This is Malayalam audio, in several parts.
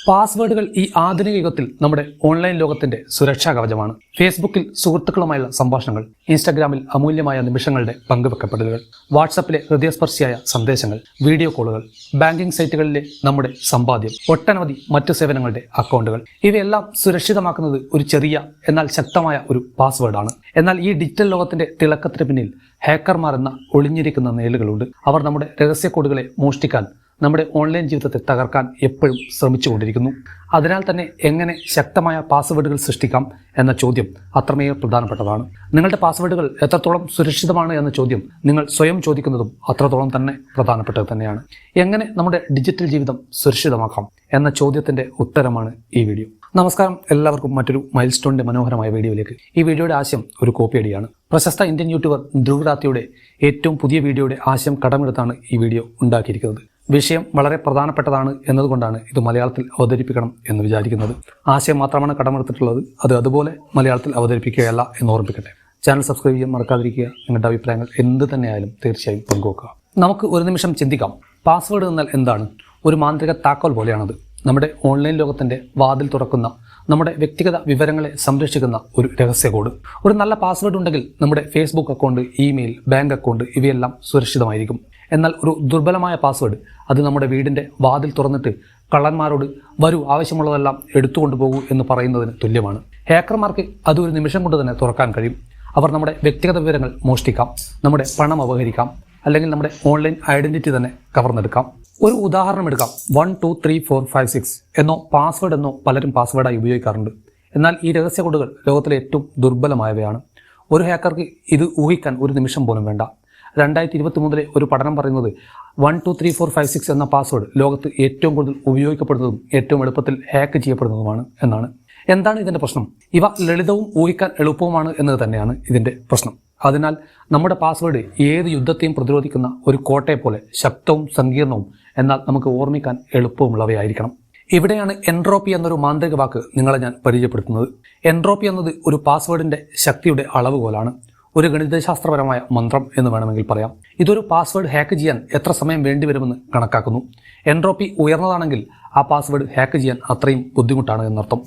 പാസ്വേഡുകൾ ഈ ആധുനിക യുഗത്തിൽ നമ്മുടെ ഓൺലൈൻ ലോകത്തിന്റെ സുരക്ഷാ കവചമാണ്. ഫേസ്ബുക്കിൽ സുഹൃത്തുക്കളുമായുള്ള സംഭാഷണങ്ങൾ, ഇൻസ്റ്റാഗ്രാമിൽ അമൂല്യമായ നിമിഷങ്ങളുടെ പങ്കുവെക്കപ്പെടലുകൾ, വാട്സാപ്പിലെ ഹൃദയസ്പർശിയായ സന്ദേശങ്ങൾ, വീഡിയോ കോളുകൾ, ബാങ്കിംഗ് സൈറ്റുകളിലെ നമ്മുടെ സമ്പാദ്യം, ഒട്ടനവധി മറ്റു സേവനങ്ങളുടെ അക്കൗണ്ടുകൾ, ഇവയെല്ലാം സുരക്ഷിതമാക്കുന്നത് ഒരു ചെറിയ എന്നാൽ ശക്തമായ ഒരു പാസ്വേഡാണ്. എന്നാൽ ഈ ഡിജിറ്റൽ ലോകത്തിന്റെ തിളക്കത്തിന് പിന്നിൽ ഹാക്കർമാർ എന്ന ഒളിഞ്ഞിരിക്കുന്ന നേലുകളുണ്ട്. അവർ നമ്മുടെ രഹസ്യ കോഡുകളെ മോഷ്ടിക്കാൻ, നമ്മുടെ ഓൺലൈൻ ജീവിതത്തെ തകർക്കാൻ എപ്പോഴും ശ്രമിച്ചുകൊണ്ടിരിക്കുന്നു. അതിനാൽ തന്നെ എങ്ങനെ ശക്തമായ പാസ്വേഡുകൾ സൃഷ്ടിക്കാം എന്ന ചോദ്യം അത്രമേൽ പ്രധാനപ്പെട്ടതാണ്. നിങ്ങളുടെ പാസ്വേഡുകൾ എത്രത്തോളം സുരക്ഷിതമാണ് എന്ന ചോദ്യം നിങ്ങൾ സ്വയം ചോദിക്കുന്നതും അത്രത്തോളം തന്നെ പ്രധാനപ്പെട്ടത് തന്നെയാണ്. എങ്ങനെ നമ്മുടെ ഡിജിറ്റൽ ജീവിതം സുരക്ഷിതമാക്കാം എന്ന ചോദ്യത്തിന്റെ ഉത്തരമാണ് ഈ വീഡിയോ. നമസ്കാരം, എല്ലാവർക്കും മറ്റൊരു മൈൽ സ്റ്റോണിന്റെ മനോഹരമായ വീഡിയോയിലേക്ക്. ഈ വീഡിയോയുടെ ആശയം ഒരു കോപ്പിയടിയാണ്. പ്രശസ്ത ഇന്ത്യൻ യൂട്യൂബർ ധ്രുവ് രാത്തിയുടെ ഏറ്റവും പുതിയ വീഡിയോയുടെ ആശയം കടമെടുത്താണ് ഈ വീഡിയോ ഉണ്ടാക്കിയിരിക്കുന്നത്. വിഷയം വളരെ പ്രധാനപ്പെട്ടതാണ് എന്നതുകൊണ്ടാണ് ഇത് മലയാളത്തിൽ അവതരിപ്പിക്കണം എന്ന് വിചാരിക്കുന്നത്. ആശയം മാത്രമാണ് കടമെടുത്തിട്ടുള്ളത്. അത് അതുപോലെ മലയാളത്തിൽ അവതരിപ്പിക്കുകയല്ല എന്ന് ഓർമ്മിക്കട്ടെ. ചാനൽ സബ്സ്ക്രൈബ് ചെയ്യാൻ മറക്കാതിരിക്കുക. നിങ്ങളുടെ അഭിപ്രായങ്ങൾ എന്ത് തന്നെയായാലും തീർച്ചയായും പങ്കുവെക്കുക. നമുക്ക് ഒരു നിമിഷം ചിന്തിക്കാം. പാസ്വേഡ് എന്നാൽ എന്താണ്? ഒരു മാന്ത്രിക താക്കോൽ പോലെയാണത്. നമ്മുടെ ഓൺലൈൻ ലോകത്തിന്റെ വാതിൽ തുറക്കുന്ന, നമ്മുടെ വ്യക്തിഗത വിവരങ്ങളെ സംരക്ഷിക്കുന്ന ഒരു രഹസ്യ കോഡ്. ഒരു നല്ല പാസ്വേഡ് ഉണ്ടെങ്കിൽ നമ്മുടെ Facebook account, email, bank account ഇവയെല്ലാം സുരക്ഷിതമായിരിക്കും. എന്നാൽ ഒരു ദുർബലമായ പാസ്വേഡ്, അത് നമ്മുടെ വീടിന്റെ വാതിൽ തുറന്നിട്ട് കള്ളന്മാരോട് വരൂ, ആവശ്യമുള്ളതെല്ലാം എടുത്തുകൊണ്ടു പോകൂ എന്ന് പറയുന്നതിന് തുല്യമാണ്. ഹാക്കർമാർക്ക് അത് ഒരു നിമിഷം കൊണ്ട് തന്നെ തുറക്കാൻ കഴിയും. അവർ നമ്മുടെ വ്യക്തിഗത വിവരങ്ങൾ മോഷ്ടിക്കാം, നമ്മുടെ പണം അപഹരിക്കാം, അല്ലെങ്കിൽ നമ്മുടെ ഓൺലൈൻ ഐഡന്റിറ്റി തന്നെ കവർന്നെടുക്കാം. ഒരു ഉദാഹരണം എടുക്കാം. 1 2 3 4 5 6 എന്നോ പാസ്വേഡ് എന്നോ പലരും പാസ്വേഡായി ഉപയോഗിക്കാറുണ്ട്. എന്നാൽ ഈ രഹസ്യ കോഡുകൾ ലോകത്തിലെ ഏറ്റവും ദുർബലമായവയാണ്. ഒരു ഹാക്കർക്ക് ഇത് ഊഹിക്കാൻ ഒരു നിമിഷം പോലും വേണ്ട. 2023 ഒരു പഠനം പറയുന്നത് 1 2 3 4 5 6 എന്ന പാസ്വേഡ് ലോകത്ത് ഏറ്റവും കൂടുതൽ ഉപയോഗിക്കപ്പെടുന്നതും ഏറ്റവും എളുപ്പത്തിൽ ഹാക്ക് ചെയ്യപ്പെടുന്നതുമാണ് എന്നാണ്. എന്താണ് ഇതിന്റെ പ്രശ്നം? ഇവ ലളിതവും ഊഹിക്കാൻ എളുപ്പവുമാണ് എന്നത് തന്നെയാണ് ഇതിന്റെ പ്രശ്നം. അതിനാൽ നമ്മുടെ പാസ്വേഡ് ഏത് യുദ്ധത്തെയും പ്രതിരോധിക്കുന്ന ഒരു കോട്ടയെ പോലെ ശക്തവും സങ്കീർണവും, എന്നാൽ നമുക്ക് ഓർമ്മിക്കാൻ എളുപ്പമുള്ളവയായിരിക്കണം. ഇവിടെയാണ് എൻട്രോപ്പി എന്നൊരു മാന്ത്രിക വാക്ക് നിങ്ങളെ ഞാൻ പരിചയപ്പെടുത്തുന്നത്. എൻട്രോപ്പി എന്നത് ഒരു പാസ്വേഡിന്റെ ശക്തിയുടെ അളവുകോലാണ്, ഒരു ഗണിതശാസ്ത്രപരമായ മന്ത്രം എന്ന് വേണമെങ്കിൽ പറയാം. ഇതൊരു പാസ്വേഡ് ഹാക്ക് ചെയ്യാൻ എത്ര സമയം വേണ്ടിവരുമെന്ന് കണക്കാക്കുന്നു. എൻട്രോപ്പി ഉയർന്നതാണെങ്കിൽ ആ പാസ്വേഡ് ഹാക്ക് ചെയ്യാൻ അത്രയും ബുദ്ധിമുട്ടാണ് എന്നർത്ഥം.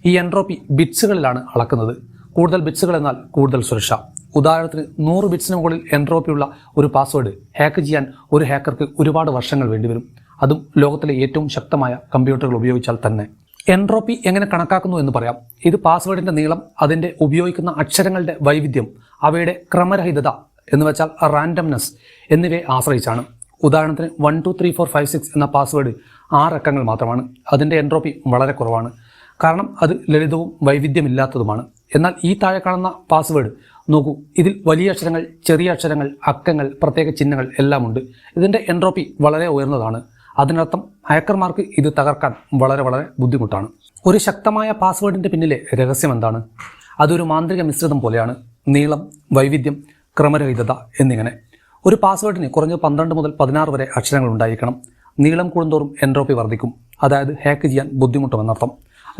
ഈ എൻട്രോപ്പി ബിറ്റ്സുകളിലാണ് അളക്കുന്നത്. കൂടുതൽ ബിറ്റ്സുകൾ എന്നാൽ കൂടുതൽ സുരക്ഷ. ഉദാഹരണത്തിന് 100 ബിറ്റ്സിന് മുകളിൽ എൻട്രോപ്പിയുള്ള ഒരു പാസ്വേഡ് ഹാക്ക് ചെയ്യാൻ ഒരു ഹാക്കർക്ക് ഒരുപാട് വർഷങ്ങൾ വേണ്ടിവരും. അതും ലോകത്തിലെ ഏറ്റവും ശക്തമായ കമ്പ്യൂട്ടറുകൾ ഉപയോഗിച്ചാൽ തന്നെ. എൻട്രോപ്പി എങ്ങനെ കണക്കാക്കുന്നു എന്ന് പറയാം. ഇത് പാസ്വേഡിന്റെ നീളം, അതിന്റെ ഉപയോഗിക്കുന്ന അക്ഷരങ്ങളുടെ വൈവിധ്യം, അവയുടെ ക്രമരഹിതത എന്ന് വെച്ചാൽ റാൻഡംനെസ് എന്നിവയെ ആശ്രയിച്ചാണ്. ഉദാഹരണത്തിന് 1 2 3 4 5 6 എന്ന പാസ്വേഡ് 6 അക്കങ്ങൾ മാത്രമാണ്. അതിന്റെ എൻട്രോപ്പി വളരെ കുറവാണ്, കാരണം അത് ലളിതവും വൈവിധ്യമില്ലാത്തതുമാണ്. എന്നാൽ ഈ താഴെ കാണുന്ന പാസ്വേഡ് നോക്കൂ. ഇതിൽ വലിയ അക്ഷരങ്ങൾ, ചെറിയ അക്ഷരങ്ങൾ, അക്കങ്ങൾ, പ്രത്യേക ചിഹ്നങ്ങൾ എല്ലാം ഉണ്ട്. ഇതിന്റെ എൻട്രോപ്പി വളരെ ഉയർന്നതാണ്. അതിനർത്ഥം ഹാക്കർമാർക്ക് ഇത് തകർക്കാൻ വളരെ വളരെ ബുദ്ധിമുട്ടാണ്. ഒരു ശക്തമായ പാസ്വേഡിന്റെ പിന്നിലെ രഹസ്യം എന്താണ്? അതൊരു മാന്ത്രിക മിശ്രിതം പോലെയാണ്. നീളം, വൈവിധ്യം, ക്രമരഹിതത എന്നിങ്ങനെ. ഒരു പാസ്വേഡിന് കുറഞ്ഞത് 12 മുതൽ 16 വരെ അക്ഷരങ്ങൾ ഉണ്ടായിരിക്കണം. നീളം കൂടുന്തോറും എൻട്രോപ്പി വർദ്ധിക്കും, അതായത് ഹാക്ക് ചെയ്യാൻ ബുദ്ധിമുട്ടുമെന്നർത്ഥം.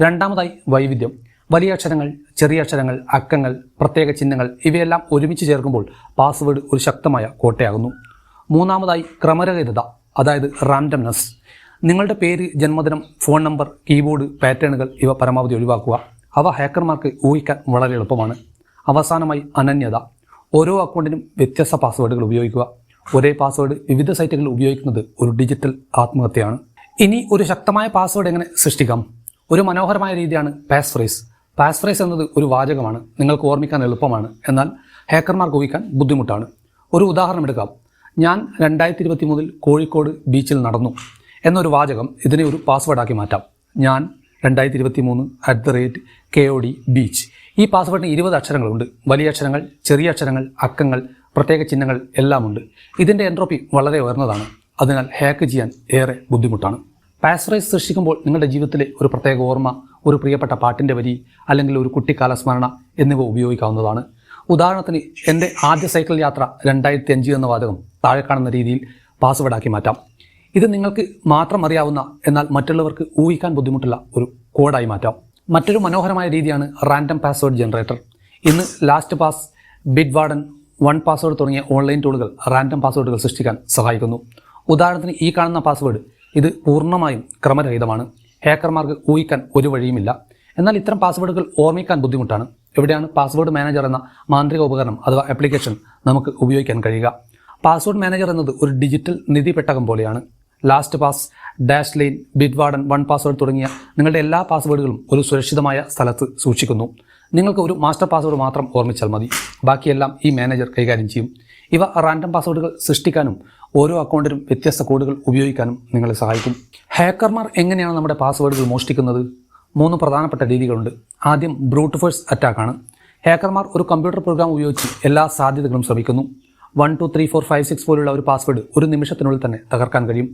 രണ്ടാമതായി വൈവിധ്യം. വലിയ അക്ഷരങ്ങൾ, ചെറിയ അക്ഷരങ്ങൾ, അക്കങ്ങൾ, പ്രത്യേക ചിഹ്നങ്ങൾ ഇവയെല്ലാം ഒരുമിച്ച് ചേർക്കുമ്പോൾ പാസ്വേഡ് ഒരു ശക്തമായ കോട്ടയാകുന്നു. മൂന്നാമതായി ക്രമരഹിതത, അതായത് റാൻഡംനെസ്. നിങ്ങളുടെ പേര്, ജന്മദിനം, ഫോൺ നമ്പർ, കീബോർഡ് പാറ്റേണുകൾ ഇവ പരമാവധി ഒഴിവാക്കുക. അവ ഹാക്കർമാർക്ക് ഊഹിക്കാൻ വളരെ എളുപ്പമാണ്. അവസാനമായി അനന്യത. ഓരോ അക്കൗണ്ടിനും വ്യത്യസ്ത പാസ്വേഡുകൾ ഉപയോഗിക്കുക. ഒരേ പാസ്വേഡ് വിവിധ സൈറ്റുകളിൽ ഉപയോഗിക്കുന്നത് ഒരു ഡിജിറ്റൽ ആത്മഹത്യയാണ്. ഇനി ഒരു ശക്തമായ പാസ്വേഡ് എങ്ങനെ സൃഷ്ടിക്കാം? ഒരു മനോഹരമായ രീതിയാണ് പാസ് ഫ്രേസ്. പാസ് ഫ്രേസ് എന്നത് ഒരു വാചകമാണ്. നിങ്ങൾക്ക് ഓർമ്മിക്കാൻ എളുപ്പമാണ്, എന്നാൽ ഹാക്കർമാർക്ക് ഊഹിക്കാൻ ബുദ്ധിമുട്ടാണ്. ഒരു ഉദാഹരണം എടുക്കാം. ഞാൻ 2023 കോഴിക്കോട് ബീച്ചിൽ നടന്നു എന്നൊരു വാചകം ഇതിനെ ഒരു പാസ്വേഡാക്കി മാറ്റാം. ഞാൻ 2023 @KOD ബീച്ച്. ഈ പാസ്വേഡിന് 20 അക്ഷരങ്ങളുണ്ട്. വലിയ അക്ഷരങ്ങൾ, ചെറിയ അക്ഷരങ്ങൾ, അക്കങ്ങൾ, പ്രത്യേക ചിഹ്നങ്ങൾ എല്ലാം ഉണ്ട്. ഇതിന്റെ എൻട്രോപ്പി വളരെ ഉയർന്നതാണ്. അതിനാൽ ഹാക്ക് ചെയ്യാൻ ഏറെ ബുദ്ധിമുട്ടാണ്. പാസ്വേഡ് സൃഷ്ടിക്കുമ്പോൾ നിങ്ങളുടെ ജീവിതത്തിലെ ഒരു പ്രത്യേക ഓർമ്മ, ഒരു പ്രിയപ്പെട്ട പാട്ടിന്റെ വരി, അല്ലെങ്കിൽ ഒരു കുട്ടിക്കാല സ്മരണ എന്നിവ ഉപയോഗിക്കാവുന്നതാണ്. ഉദാഹരണത്തിന് എൻ്റെ ആദ്യ സൈക്കിൾ യാത്ര 2005 എന്ന വാചകം താഴെ കാണുന്ന രീതിയിൽ പാസ്വേഡാക്കി മാറ്റാം. ഇത് നിങ്ങൾക്ക് മാത്രം അറിയാവുന്ന, എന്നാൽ മറ്റുള്ളവർക്ക് ഊഹിക്കാൻ ബുദ്ധിമുട്ടുള്ള ഒരു കോഡായി മാറ്റാം. മറ്റൊരു മനോഹരമായ രീതിയാണ് റാൻഡം പാസ്വേഡ് ജനറേറ്റർ. ഇന്ന് ലാസ്റ്റ് പാസ്, ബിറ്റ്വാർഡൻ, 1 പാസ്വേഡ് തുടങ്ങിയ ഓൺലൈൻ ടൂളുകൾ റാൻഡം പാസ്വേഡുകൾ സൃഷ്ടിക്കാൻ സഹായിക്കുന്നു. ഉദാഹരണത്തിന് ഈ കാണുന്ന പാസ്വേഡ്, ഇത് പൂർണ്ണമായും ക്രമരഹിതമാണ്. ഹാക്കർമാർക്ക് ഊഹിക്കാൻ ഒരു വഴിയുമില്ല. എന്നാൽ ഇത്തരം പാസ്വേഡുകൾ ഓർമ്മിക്കാൻ ബുദ്ധിമുട്ടാണ്. എവിടെയാണ് പാസ്വേഡ് മാനേജർ എന്ന മാന്ത്രിക ഉപകരണം അഥവാ ആപ്ലിക്കേഷൻ നമുക്ക് ഉപയോഗിക്കാൻ കഴിയുക? പാസ്വേഡ് മാനേജർ എന്നത് ഒരു ഡിജിറ്റൽ നിധി പെട്ടകം പോലെയാണ്. LastPass, Dashlane, Bitwarden, one password തുടങ്ങിയ നിങ്ങളുടെ എല്ലാ പാസ്വേഡുകളും ഒരു സുരക്ഷിതമായ സ്ഥലത്ത് സൂക്ഷിക്കുന്നു. നിങ്ങൾക്ക് ഒരു മാസ്റ്റർ പാസ്വേഡ് മാത്രം ഓർമ്മിച്ചാൽ മതി. ബാക്കിയെല്ലാം ഈ മാനേജർ കൈകാര്യം ചെയ്യും. ഇവ റാൻഡം പാസ്വേഡുകൾ സൃഷ്ടിക്കാനും ഓരോ അക്കൗണ്ടിനും വ്യത്യസ്ത കോഡുകൾ ഉപയോഗിക്കാനും നിങ്ങളെ സഹായിക്കും. ഹാക്കർമാർ എങ്ങനെയാണ് നമ്മുടെ പാസ്വേഡുകൾ മോഷ്ടിക്കുന്നത്? 3 പ്രധാനപ്പെട്ട രീതികളുണ്ട്. ആദ്യം ബ്രൂട്ട് ഫോഴ്സ് അറ്റാക്കാണ്. ഹാക്കർമാർ ഒരു കമ്പ്യൂട്ടർ പ്രോഗ്രാം ഉപയോഗിച്ച് എല്ലാ സാധ്യതകളും ശ്രമിക്കുന്നു. 1 2 3 4 5 6 പോലുള്ള ഒരു പാസ്വേഡ് ഒരു നിമിഷത്തിനുള്ളിൽ തന്നെ തകർക്കാൻ കഴിയും.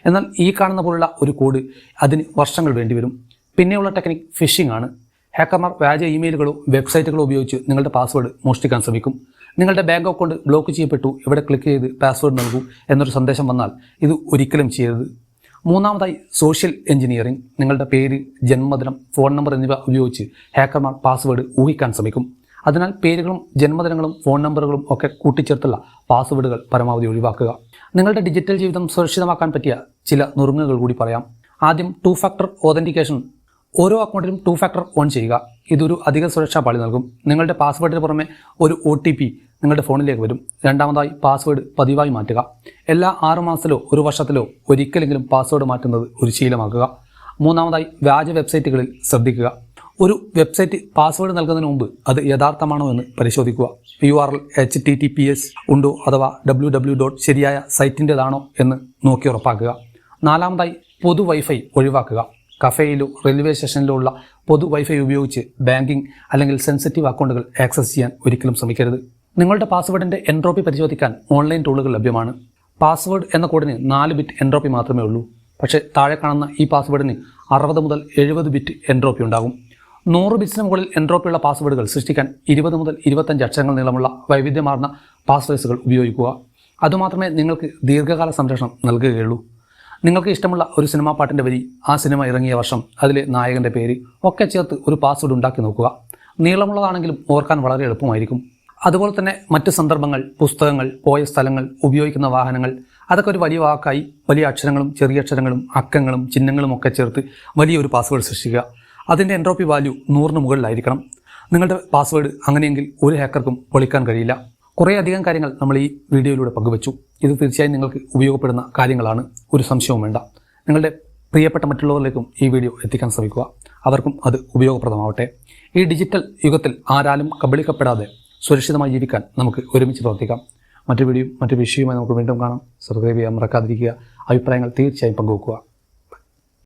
എന്നാൽ ഈ കാണുന്ന പോലുള്ള ഒരു കോഡ് അതിന് വർഷങ്ങൾ വേണ്ടിവരും. പിന്നെയുള്ള ടെക്നിക് ഫിഷിംഗ് ആണ്. ഹാക്കർമാർ വ്യാജ ഇമെയിലുകളോ വെബ്സൈറ്റുകളോ ഉപയോഗിച്ച് നിങ്ങളുടെ പാസ്വേഡ് മോഷ്ടിക്കാൻ ശ്രമിക്കും. നിങ്ങളുടെ ബാങ്ക് അക്കൗണ്ട് ബ്ലോക്ക് ചെയ്യപ്പെട്ടു, ഇവിടെ ക്ലിക്ക് ചെയ്ത് പാസ്വേഡ് നൽകൂ എന്നൊരു സന്ദേശം വന്നാൽ ഇത് ഒരിക്കലും ചെയ്യരുത്. മൂന്നാമതായി സോഷ്യൽ എഞ്ചിനീയറിംഗ്. നിങ്ങളുടെ പേര്, ജന്മദിനം, ഫോൺ നമ്പർ എന്നിവ ഉപയോഗിച്ച് ഹാക്കർമാർ പാസ്വേഡ് ഊഹിക്കാൻ ശ്രമിക്കും. അതിനാൽ പേരുകളും ജന്മദിനങ്ങളും ഫോൺ നമ്പറുകളും ഒക്കെ കൂട്ടിച്ചേർത്തുള്ള പാസ്വേഡുകൾ പരമാവധി ഒഴിവാക്കുക. നിങ്ങളുടെ ഡിജിറ്റൽ ജീവിതം സുരക്ഷിതമാക്കാൻ പറ്റിയ ചില നുറുങ്ങുകൾ കൂടി പറയാം. ആദ്യം 2 ഫാക്ടർ ഓതൻറ്റിക്കേഷൻ. ഓരോ അക്കൗണ്ടിലും 2 ഫാക്ടർ ഓൺ ചെയ്യുക. ഇതൊരു അധിക സുരക്ഷാ പാളി നൽകും. നിങ്ങളുടെ പാസ്വേഡിന് പുറമെ ഒരു OTP നിങ്ങളുടെ ഫോണിലേക്ക് വരും. രണ്ടാമതായി പാസ്വേഡ് പതിവായി മാറ്റുക. എല്ലാ 6 മാസത്തിലോ 1 വർഷത്തിലോ ഒരിക്കലെങ്കിലും പാസ്വേഡ് മാറ്റുന്നത് ഒരു ശീലമാക്കുക. മൂന്നാമതായി വ്യാജ വെബ്സൈറ്റുകളിൽ ശ്രദ്ധിക്കുക. ഒരു വെബ്സൈറ്റ് പാസ്വേഡ് നൽകുന്നതിന് മുമ്പ് അത് യഥാർത്ഥമാണോ എന്ന് പരിശോധിക്കുക. URL HTTPS ഉണ്ടോ അഥവാ www. ശരിയായ സൈറ്റിൻ്റെതാണോ എന്ന് നോക്കി ഉറപ്പാക്കുക. നാലാമതായി പൊതു വൈഫൈ ഒഴിവാക്കുക. കഫേയിലോ റെയിൽവേ സ്റ്റേഷനിലോ ഉള്ള പൊതു വൈഫൈ ഉപയോഗിച്ച് ബാങ്കിംഗ് അല്ലെങ്കിൽ സെൻസിറ്റീവ് അക്കൗണ്ടുകൾ ആക്സസ് ചെയ്യാൻ ഒരിക്കലും ശ്രമിക്കരുത്. നിങ്ങളുടെ പാസ്വേഡിൻ്റെ എൻട്രോപ്പി പരിശോധിക്കാൻ ഓൺലൈൻ ടൂളുകൾ ലഭ്യമാണ്. പാസ്വേഡ് എന്ന കോഡിന് 4 ബിറ്റ് എൻട്രോപ്പി മാത്രമേ ഉള്ളൂ. പക്ഷേ താഴെ കാണുന്ന ഈ പാസ്വേഡിന് 60 മുതൽ 70 ബിറ്റ് എൻട്രോപ്പി ഉണ്ടാകും. 100 ബിറ്റ്സിന് മുകളിൽ എൻട്രോപ്പിയുള്ള പാസ്വേഡുകൾ സൃഷ്ടിക്കാൻ 20 മുതൽ 25 അക്ഷരങ്ങൾ നീളമുള്ള വൈവിധ്യമാർന്ന പാസ്വേഡുകൾ ഉപയോഗിക്കുക. അതുമാത്രമേ നിങ്ങൾക്ക് ദീർഘകാല സംരക്ഷണം നൽകുകയുള്ളൂ. നിങ്ങൾക്ക് ഇഷ്ടമുള്ള ഒരു സിനിമാ പാട്ടിൻ്റെ വരി, ആ സിനിമ ഇറങ്ങിയ വർഷം, അതിലെ നായകൻ്റെ പേര് ഒക്കെ ചേർത്ത് ഒരു പാസ്വേഡ് ഉണ്ടാക്കി നോക്കുക. നീളമുള്ളതാണെങ്കിലും ഓർക്കാൻ വളരെ എളുപ്പമായിരിക്കും. അതുപോലെ തന്നെ മറ്റ് സന്ദർഭങ്ങൾ, പുസ്തകങ്ങൾ, പോയ സ്ഥലങ്ങൾ, ഉപയോഗിക്കുന്ന വാഹനങ്ങൾ, അതൊക്കെ ഒരു വലിയ വാക്കായി വലിയ അക്ഷരങ്ങളും ചെറിയ അക്ഷരങ്ങളും അക്കങ്ങളും ചിഹ്നങ്ങളും ഒക്കെ ചേർത്ത് വലിയൊരു പാസ്വേഡ് സൃഷ്ടിക്കുക. അതിൻ്റെ എൻട്രോപ്പി വാല്യൂ 100ന് മുകളിലായിരിക്കണം. നിങ്ങളുടെ പാസ്വേഡ് അങ്ങനെയെങ്കിൽ ഒരു ഹാക്കർക്കും പൊളിക്കാൻ കഴിയില്ല. കുറേയധികം കാര്യങ്ങൾ നമ്മൾ ഈ വീഡിയോയിലൂടെ പങ്കുവച്ചു. ഇത് തീർച്ചയായും നിങ്ങൾക്ക് ഉപയോഗപ്പെടുന്ന കാര്യങ്ങളാണ്, ഒരു സംശയവും വേണ്ട. നിങ്ങളുടെ പ്രിയപ്പെട്ട മറ്റുള്ളവരിലേക്കും ഈ വീഡിയോ എത്തിക്കാൻ ശ്രമിക്കുക. അവർക്കും അത് ഉപയോഗപ്രദമാവട്ടെ. ഈ ഡിജിറ്റൽ യുഗത്തിൽ ആരാലും കബളിക്കപ്പെടാതെ സുരക്ഷിതമായി ജീവിക്കാൻ നമുക്ക് ഒരുമിച്ച് പ്രവർത്തിക്കാം. മറ്റു വിഷയവുമായി നമുക്ക് വീണ്ടും കാണാം. സബ്സ്ക്രൈബ് ചെയ്യാൻ മറക്കാതിരിക്കുക. അഭിപ്രായങ്ങൾ തീർച്ചയായും പങ്കുവെക്കുക.